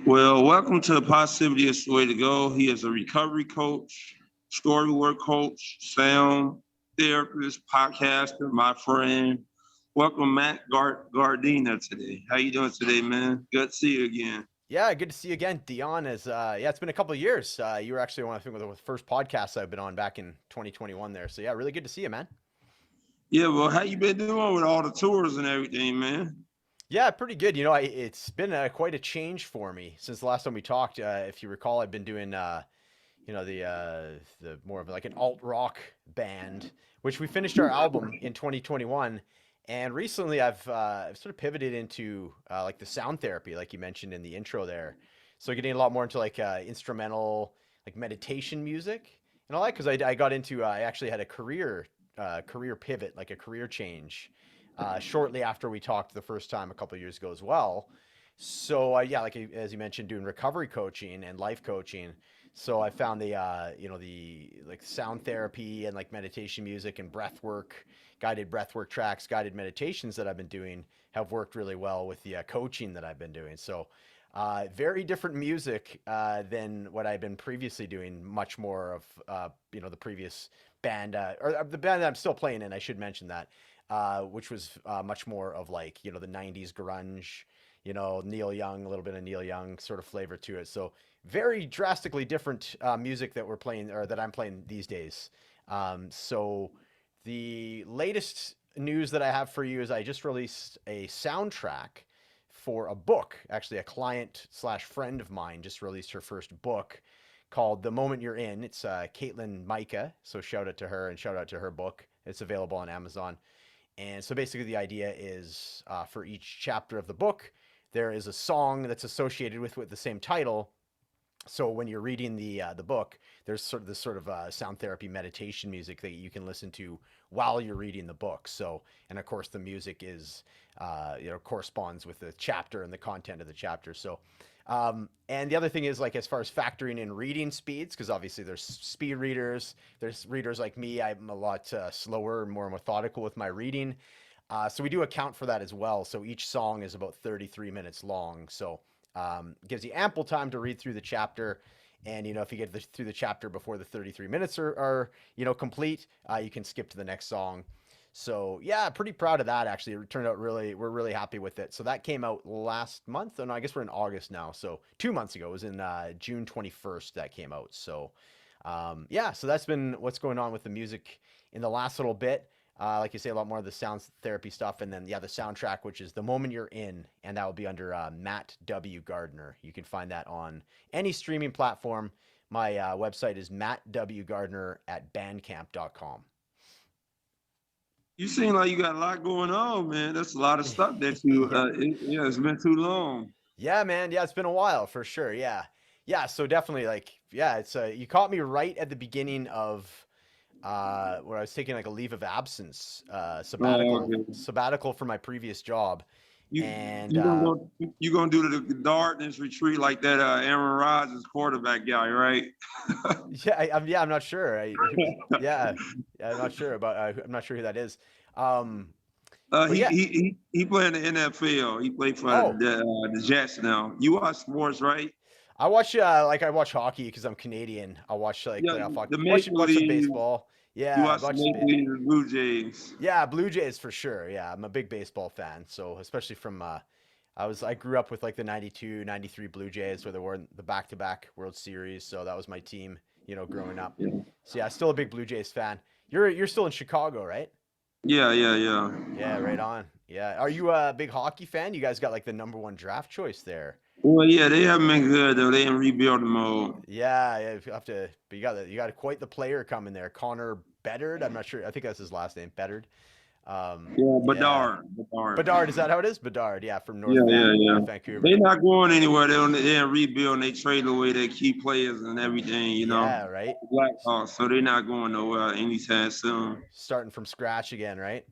Well, welcome to Positivity is the Way to Go. He is a recovery coach, story work coach, sound therapist, podcaster, my friend. Welcome, Matt Gardiner today. How you doing today, man? Good to see you again. Yeah, good to see you again. Dion is yeah, it's been a couple of years. You were actually one, I think, of the first podcasts I've been on back in 2021 there. So yeah, really good to see you, man. Yeah, well, how you been doing with all the tours and everything, man? Yeah, pretty good. It's been quite a change for me since the last time we talked. If you recall, I've been doing the more of like an alt rock band, which we finished our album in 2021. And recently, I've sort of pivoted into like the sound therapy, like you mentioned in the intro there. So getting a lot more into like instrumental, like meditation music and all that. Because I got into I actually had a career pivot, like a career change, shortly after we talked the first time a couple of years ago as well. So yeah, like as you mentioned, doing recovery coaching and life coaching. So I found the like sound therapy and like meditation music and guided breath work tracks, guided meditations that I've been doing have worked really well with the coaching that I've been doing. So very different music than what I've been previously doing. Much more of the previous band or the band that I'm still playing in. I should mention that, which was much more of like the '90s grunge. Neil Young, a little bit of Neil Young sort of flavor to it. So very drastically different music that we're playing or that I'm playing these days. So the latest news that I have for you is I just released a soundtrack for a book. Actually, a client slash friend of mine just released her first book called The Moment You're In. It's Caitlin Micah. So shout out to her and shout out to her book. It's available on Amazon. And so basically, the idea is for each chapter of the book, there is a song that's associated with the same title. So when you're reading the book, there's sort of sound therapy meditation music that you can listen to while you're reading the book. So and of course the music is corresponds with the chapter and the content of the chapter. So and the other thing is like as far as factoring in reading speeds, because obviously there's speed readers, there's readers like me. I'm a lot slower and more methodical with my reading. So we do account for that as well. So each song is about 33 minutes long. So gives you ample time to read through the chapter. And if you get through the chapter before the 33 minutes are complete, you can skip to the next song. So yeah, pretty proud of that. Actually, it turned out we're really happy with it. So that came out last month, and I guess we're in August now. So 2 months ago, it was in June 21st that came out. So yeah, so that's been what's going on with the music in the last little bit. Like you say, a lot more of the sound therapy stuff, and then yeah, the soundtrack, which is The Moment You're In, and that will be under Matt W. Gardner. You can find that on any streaming platform. My website is mattwgardner at bandcamp.com. You seem like you got a lot going on, man. That's a lot of stuff that you. Yeah. Yeah, it's been too long. Yeah, man. Yeah, it's been a while for sure. Yeah. Yeah, so definitely like yeah, it's you caught me right at the beginning of where I was taking like a leave of absence, Oh, sabbatical okay. sabbatical for my previous job. You And you gonna go? You gonna do the darkness retreat like that? Aaron Rodgers quarterback guy, right? yeah, I'm not sure. Yeah, yeah, I'm not sure who that is. Um, Uh, but he yeah. he he he play in the NFL. He played for Oh, the Jets now. You watch sports, right? I watch hockey because I'm Canadian. I watch like Yeah, playoff hockey. the Maple Watch some Leaf. baseball. You Yeah, I watch the watch Maple Leaf and Blue Jays. yeah, Blue Jays for sure. Yeah, I'm a big baseball fan. So especially from I grew up with like the 92, 93 Blue Jays where they were in the back-to-back World Series. So that was my team, growing up. Yeah, So yeah, still a big Blue Jays fan. You're still in Chicago, right? yeah. Yeah, right on. Yeah. Are you a big hockey fan? You guys got like the number one draft choice there. Well, yeah, they haven't been good though. They in rebuilding mode. Yeah, yeah, you have to, but you got quite the player coming there. Connor Bedard. I'm not sure. I think that's his last name, Bedard. Yeah, Yeah, Bedard. Bedard. Is that how it is? Bedard. Yeah, from Yeah. North They Vancouver. not going anywhere. They in rebuilding. They trade away their key players and everything. Yeah, right. Blackhawks. So they're not going nowhere anytime soon. Starting from scratch again, right?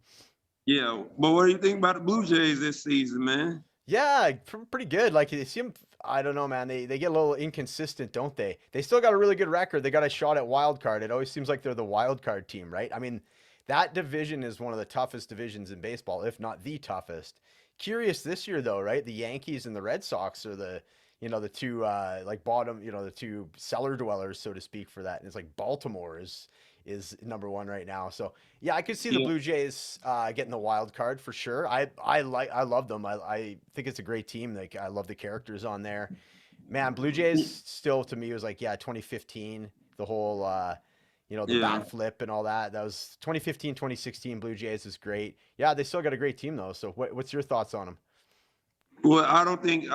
Yeah, but what do you think about the Blue Jays this season, man? Yeah, pretty good. Like you see them, I don't know, man. They get a little inconsistent, don't they? They still got a really good record. They got a shot at wild card. It always seems like they're the wild card team, right? I mean, that division is one of the toughest divisions in baseball, if not the toughest. Curious this year though, right? The Yankees and the Red Sox are the two like bottom, the two cellar dwellers, so to speak, for that. And it's like Baltimore is number one right now. So yeah, I could see the Yeah, Blue Jays getting the wild card for sure. I love them. I think it's a great team. Like I love the characters on there. Man, Blue Jays still to me was like, yeah, 2015, the whole the yeah. bat flip and all that. That was 2015, 2016 Blue Jays is great. Yeah, they still got a great team though. So what's your thoughts on them? Well, I don't think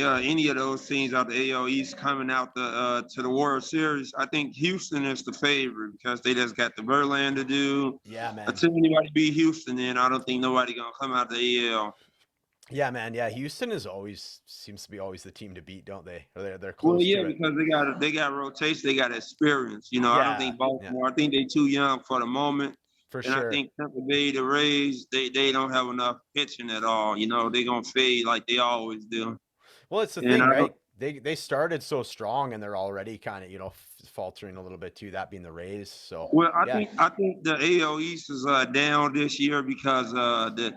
any of those teams out the AL East coming out the to the World Series. I think Houston is the favorite because they just got the Verlander to do. Yeah, man. Until anybody beat Houston, then I don't think nobody gonna come out the AL. Yeah, man. Yeah, Houston is always seems to be always the team to beat, don't they? Or they're Well, close yeah, to it. because they got rotation, they got experience. I don't Yeah, think yeah, Baltimore. I think they too young for the moment, for and I sure. think Tampa Bay, the Rays, they don't have enough pitching at all. They gonna fade like they always do. Well, it's the And thing, I don't. right? They started so strong and they're already kind of faltering a little bit too. That being the Rays. So Well, I yeah, think I think the AL East is down this year because the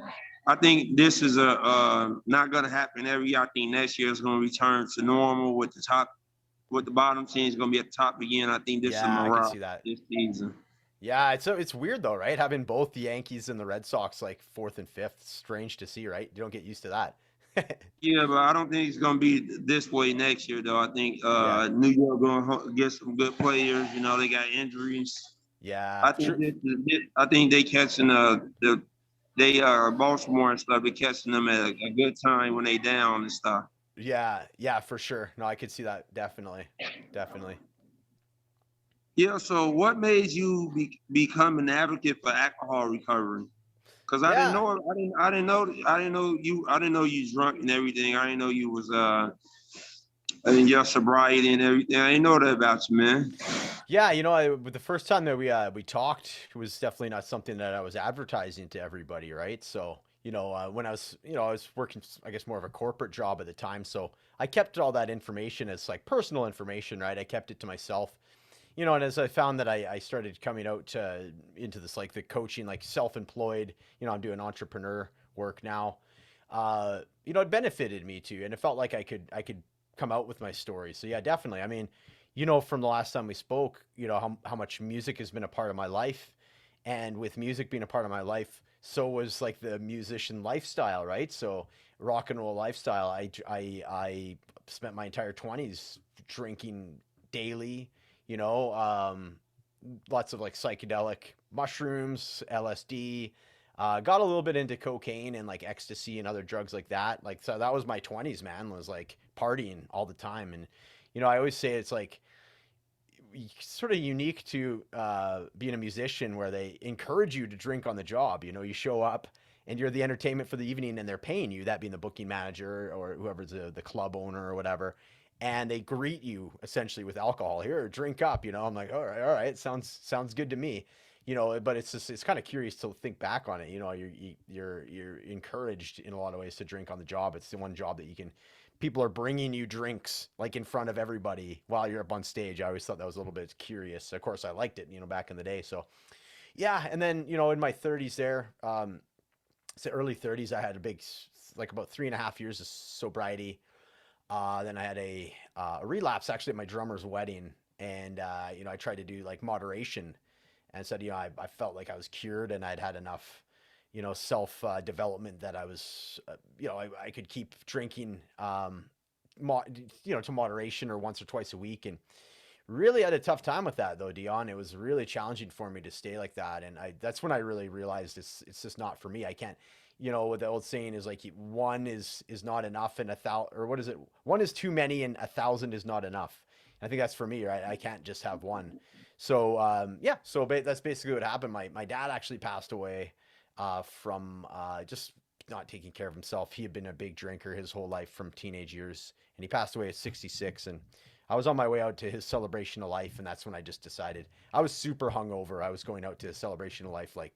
I think this is a not going to happen every year. I think next year is going to return to normal with the bottom teams going to be at the top again. I think this is a yeah, I could morale see that. this season. Yeah, it's weird though, right? Having both the Yankees and the Red Sox like fourth and fifth, strange to see, right? You don't get used to that. Yeah, but I don't think it's going to be this way next year though. I think Yeah, New York going to get some good players. They got injuries. yeah, I think true. I think they catching they Baltimore and stuff. They catching them at a good time when they down and stuff. Yeah, yeah, for sure. No, I could see that definitely, definitely. Yeah. So, what made you become an advocate for alcohol recovery? Because I didn't Yeah, know. I didn't know you drunk and everything. I didn't know you was in your sobriety and everything. I didn't know that about you, man. yeah. The first time that we talked it was definitely not something that I was advertising to everybody, right? So when I was working, I guess more of a corporate job at the time, so I kept all that information as like personal information, right? I kept it to myself. And as I found that I started coming out into this like the coaching, like self-employed, I'm doing entrepreneur work now. It benefited me too, and it felt like I could come out with my story. So yeah, definitely. I mean, from the last time we spoke, how much music has been a part of my life, and with music being a part of my life, so was like the musician lifestyle, right? So rock and roll lifestyle. I spent my entire 20s drinking daily, you know, lots of like psychedelic mushrooms, LSD. Got a little bit into cocaine and like ecstasy and other drugs like that. Like, so that was my 20s, man, was like partying all the time. And, I always say it's like sort of unique to being a musician where they encourage you to drink on the job. You show up and you're the entertainment for the evening and they're paying you, that being the booking manager or whoever's the club owner or whatever. And they greet you essentially with alcohol. Here, drink up. I'm like, all right, sounds good to me. But it's just it's kind of curious to think back on it. You're encouraged in a lot of ways to drink on the job. It's the one job that you can. People are bringing you drinks like in front of everybody while you're up on stage. I always thought that was a little bit curious. Of course, I liked it, back in the day. So yeah, and then in my 30s there, so early 30s, I had a big like about 3.5 years of sobriety. Then I had a relapse actually at my drummer's wedding, and I tried to do like moderation, and said I felt like I was cured and I'd had enough, self development that I was I could keep drinking, to moderation or once or twice a week, and really had a tough time with that though, Dion. It was really challenging for me to stay like that, and that's when I really realized it's just not for me. I can't. What the old saying is like one is not enough and a thousand, or what is it? One is too many and 1,000 is not enough. And I think that's for me, right? I can't just have one. So yeah, so that's basically what happened. My dad actually passed away from just not taking care of himself. He had been a big drinker his whole life from teenage years, and he passed away at 66. And I was on my way out to his celebration of life, and that's when I just decided. I was super hungover. I was going out to his celebration of life, like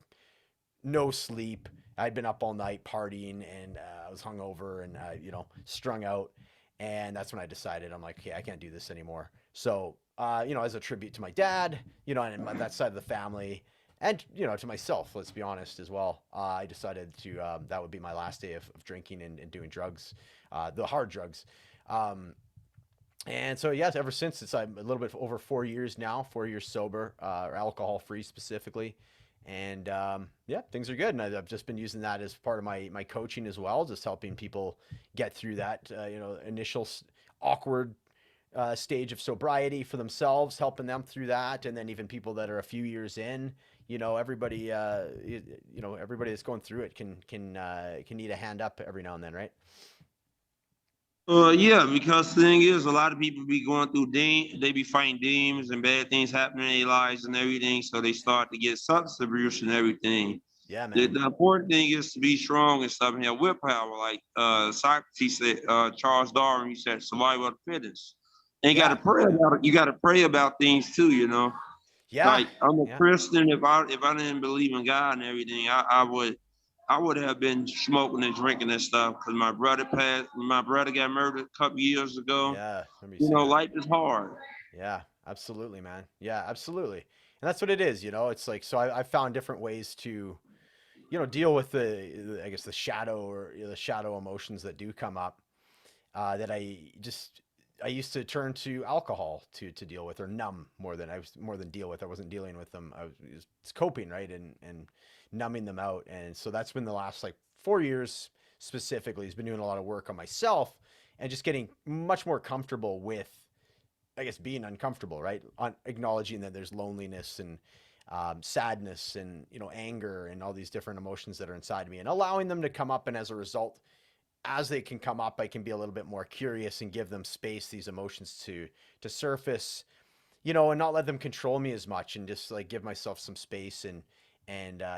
no sleep. I'd been up all night partying, and I was hungover and strung out. And that's when I decided I'm like, okay, I can't do this anymore. So as a tribute to my dad, and that side of the family, and to myself, let's be honest as well, I decided to that would be my last day of drinking and doing drugs, the hard drugs. And so, yes, ever since it's I'm a little bit over 4 years now, 4 years sober, or alcohol free specifically. And yeah, things are good. And I've just been using that as part of my coaching as well, just helping people get through that, initial awkward stage of sobriety for themselves, helping them through that. And then even people that are a few years in, everybody, everybody that's going through it can need a hand up every now and then, right? Yeah, because the thing is, a lot of people be going through they be fighting demons and bad things happening in their lives and everything. So they start to get substance abuse and everything. Yeah, The, man. the important thing is to be strong and stuff and have willpower. Like Socrates said, Charles Darwin, he said, survival of the fittest. And you got to Yeah, pray yeah, about it. You got to pray about things too. You know, yeah, like I'm a yeah. Christian. If I didn't believe in God and everything, I would have been smoking and drinking and stuff because my brother passed. My brother got murdered a couple years ago. Yeah, I remember you You saying know, that. life is hard. Yeah, absolutely, man. Yeah, absolutely. And that's what it is, It's like so I found different ways to, deal with I guess the shadow or the shadow emotions that do come up. That I used to turn to alcohol to deal with or numb more than deal with. I wasn't dealing with them. It's coping, right, and numbing them out. And so that's been the last like 4 years specifically. Has been doing a lot of work on myself and just getting much more comfortable with I guess being uncomfortable, right? On acknowledging that there's loneliness and sadness and anger and all these different emotions that are inside me, and allowing them to come up. And as a result, as they can come up, I can be a little bit more curious and give them space, these emotions to surface, and not let them control me as much, and just like give myself some space and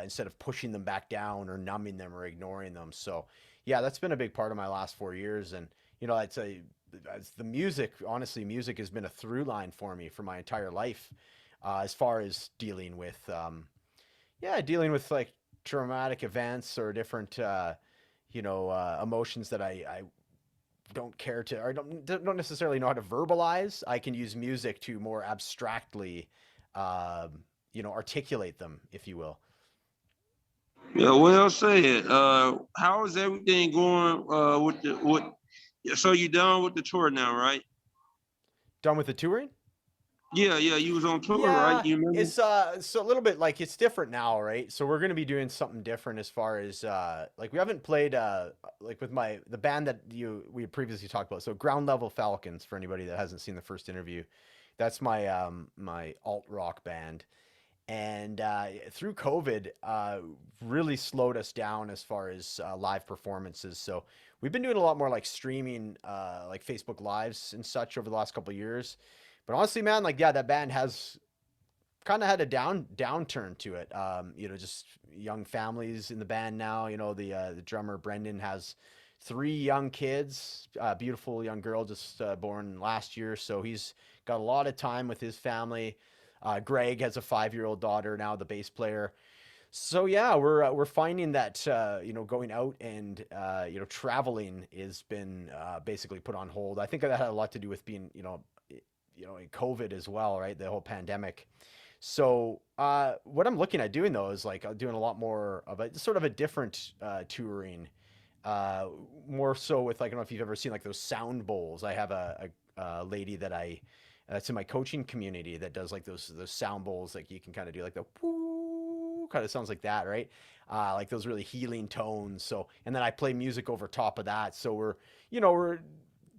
instead of pushing them back down or numbing them or ignoring them. So yeah, that's been a big part of my last 4 years. And I'd say as the music, honestly, music has been a through line for me for my entire life, as far as dealing with like traumatic events or different emotions that I don't care to or don't necessarily know how to verbalize. I can use music to more abstractly, articulate them, if you will. Yeah, well said. How is everything going with the with so you done with the tour now, right? Done with the touring? Yeah, yeah, you was on tour, right? Yeah, You remember? it's so a little bit like it's different now, right? So we're gonna be doing something different as far as like we haven't played like with the band that we had previously talked about. So Ground Level Falcons, for anybody that hasn't seen the first interview, that's my alt rock band. And through COVID, really slowed us down as far as live performances. So we've been doing a lot more like streaming, like Facebook Lives and such over the last couple of years. But honestly, man, like yeah, that band has kind of had a downturn to it. Just young families in the band now. The drummer Brendan has three young kids, beautiful young girl just born last year, so he's got a lot of time with his family. Greg has a 5-year-old daughter now, the bass player. So yeah, we're finding that going out and traveling has been basically put on hold. I think that had a lot to do with being in COVID as well, right? The whole pandemic. So what I'm looking at doing though is like doing a lot more of a sort of a different touring, more so with like I don't know if you've ever seen like those sound bowls. I have a lady that that's in my coaching community that does like those sound bowls, like you can kind of do like the whoo kind of sounds like that, right? Like those really healing tones. So and then I play music over top of that. So we're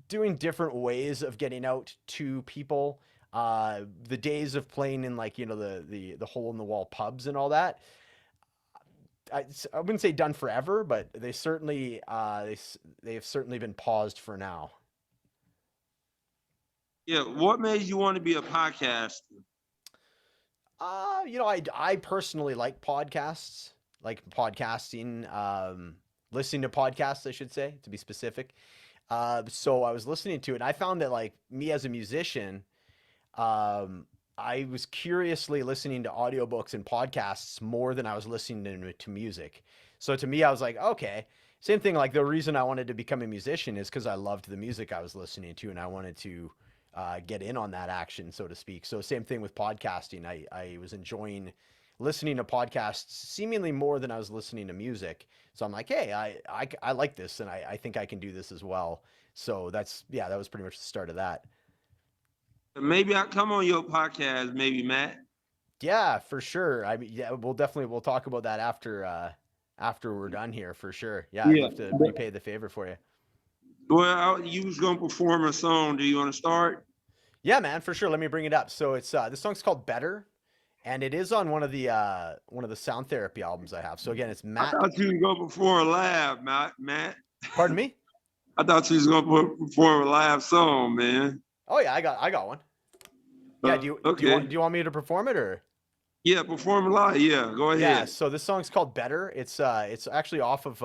doing different ways of getting out to people. The days of playing in like the hole in the wall pubs and all that, I wouldn't say done forever, but they certainly they have certainly been paused for now. Yeah. What made you want to be a podcaster? I personally like podcasting, listening to podcasts, I should say, to be specific. So I was listening to it, and I found that like me as a musician, I was curiously listening to audiobooks and podcasts more than I was listening to music. So to me, I was like, okay, same thing. Like the reason I wanted to become a musician is because I loved the music I was listening to, and I wanted to get in on that action, so to speak. So same thing with podcasting. I was enjoying listening to podcasts seemingly more than I was listening to music. So I'm like, hey, I like this, and I think I can do this as well. So that was pretty much the start of that. Maybe I'll come on your podcast, maybe, Matt. Yeah, for sure. I mean, yeah, we'll talk about that after we're done here for sure. Yeah, I'd Yeah. love to repay the favor for you. Well, you was gonna perform a song. Do you want to start? Yeah, man, for sure. Let me bring it up. So it's this song's called Better, and it is on one of the sound therapy albums I have. So again, it's I Matt. thought you was gonna perform a live, Matt. Pardon me? I thought you was gonna perform a live song, man. Oh yeah, I got one. Yeah, Okay. do you want me to perform it or? Yeah, perform live. Yeah, go ahead. Yeah, so this song's called Better. It's actually off of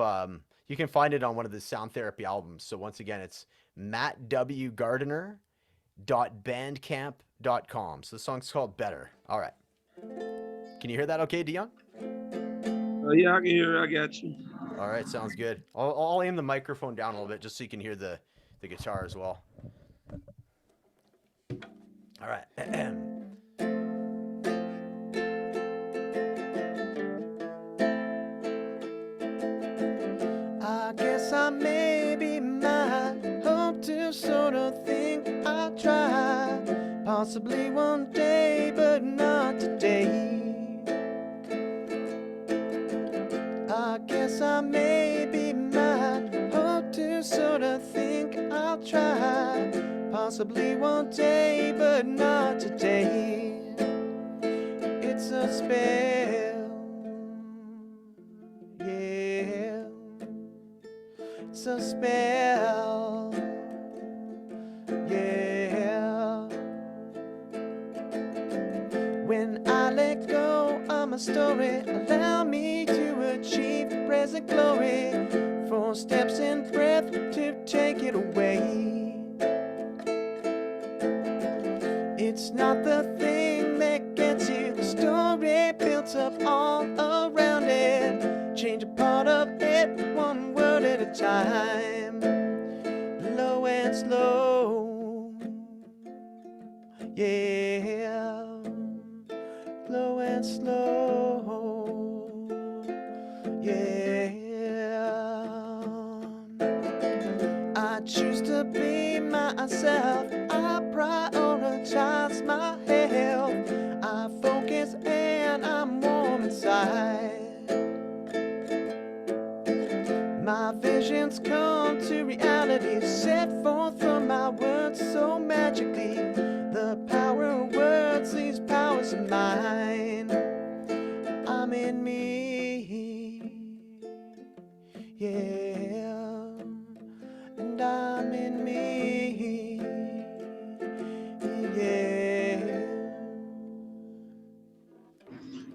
you can find it on one of the sound therapy albums. So once again, it's mattwgardiner.bandcamp.com. So the song's called Better. All right. Can you hear that okay, Dion? Yeah, I can hear it. I got you. All right, sounds good. I'll aim the microphone down a little bit just so you can hear the guitar as well. All right. I guess I maybe might hope to sort of think I'll try, possibly one day, but not today. I guess I maybe might hope to sort of think I'll try, possibly one day, but not today. It's a spell, yeah. It's a spell, yeah. When I let go of my story, allow me to achieve present glory. 4 steps in breath to take it away. It's not the thing that gets you, the story built up all around it. Change a part of it, one word at a time. Low and slow, yeah. Low and slow, yeah. I choose to be myself. I prioritize my health. I focus and I'm warm inside. My visions come to reality, set forth from my words so magically. The power of words, these powers of mine. I'm in me, yeah, and I'm in me, yeah.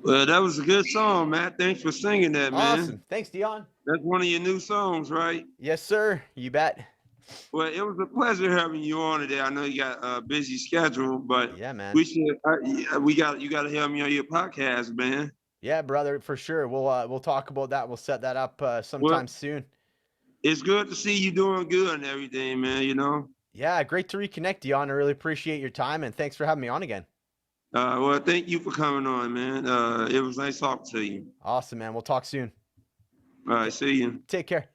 Well, that was a good song, Matt. Thanks for singing that, man. Awesome. Thanks, Dion. That's one of your new songs, right? Yes, sir. You bet. Well, it was a pleasure having you on today. I know you got a busy schedule, but Yeah, man. we should. You got to have me on your podcast, man. Yeah, brother, for sure. We'll talk about that. We'll set that up sometime Well, soon. It's good to see you doing good and everything, man. You know. Yeah, great to reconnect, Dion. I really appreciate your time and thanks for having me on again. Well, thank you for coming on, man. It was nice talking to you. Awesome, man. We'll talk soon. All right, see you. Take care.